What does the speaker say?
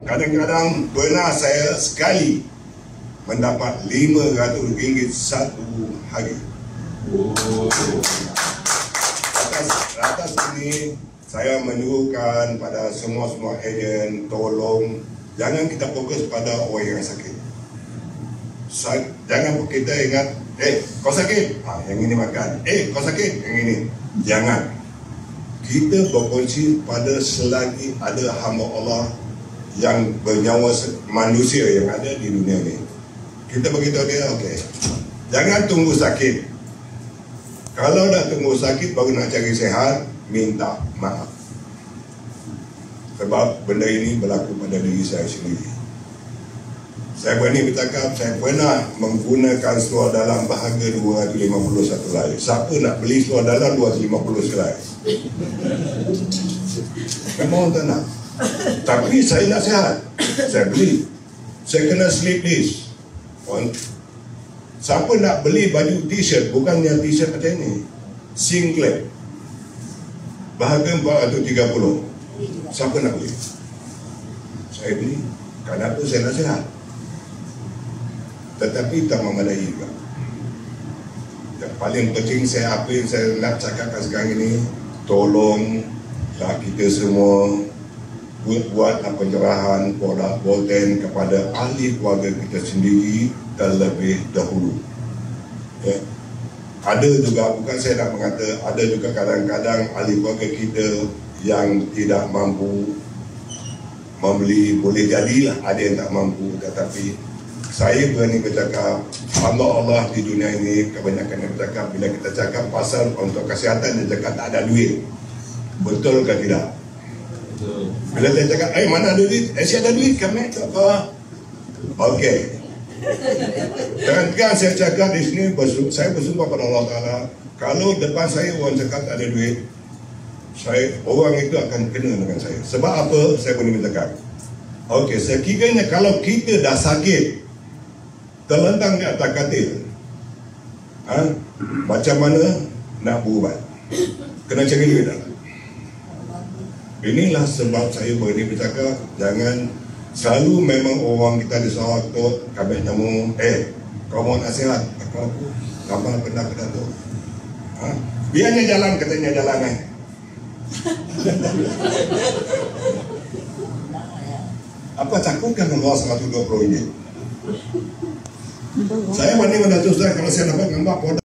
Kadang-kadang pernah saya sekali mendapat RM500 satu hari. Atas ini saya menyuruhkan pada semua ejen, tolong jangan kita fokus pada orang yang sakit. Jangan kita ingat, kau sakit, yang ini makan. Kau sakit, yang ini. Jangan. Kita berfungsi pada selagi ada hamba Allah yang bernyawa manusia yang ada di dunia ini. Kita beritahu dia, okey, jangan tunggu sakit. Kalau dah tunggu sakit baru nak cari sehat, minta maaf. Sebab benda ini berlaku pada diri saya sendiri. Saya berani bercakap, saya pernah menggunakan seluar dalam bahagia 251 helai. Siapa nak beli seluar dalam 250 helai? Memang tak nak. Tapi saya nak sihat, saya beli. Saya kena sleep disc. Siapa nak beli baju t-shirt, bukan yang t-shirt macam ini, singlet, bahagia 430, siapa nak beli? Saya beli. Kenapa? Saya nak sihat. Tetapi tak memadai juga. Yang paling penting apa yang saya nak cakapkan sekarang ini, tolonglah kita semua buatlah pencerahan produk Bolten kepada ahli keluarga kita sendiri terlebih dahulu. Ada juga, bukan saya nak mengata, ada juga kadang-kadang ahli keluarga kita yang tidak mampu membeli, boleh jadilah ada yang tak mampu, tetapi saya berani bercakap, hamba Allah di dunia ini kebanyakan yang bercakap, bila kita cakap pasal untuk kesihatan, dia cakap tak ada duit. Betul ke tidak? Bila saya cakap, mana ada duit? Saya ada duit, kami tak apa. Okey. Jangan saya cakap di sini, saya bersumpah pada Allah Ta'ala, kalau depan saya orang cakap tak ada duit, orang itu akan kena dengan saya. Sebab apa? Saya boleh bercakap. Okey, sekiranya kalau kita dah sakit, terlentang di atas katil, macam mana nak berubat? Kena cari duit tak? Inilah sebab saya berani bercakap, jangan selalu memang orang kita di Sarawak tu kami namu, kau mau nasihat, aku gambar pernah tu, biarnya jalan, katanya jalan apa takutkan Allah RM120? Saya berani mendatuskan kalau saya dapat gambar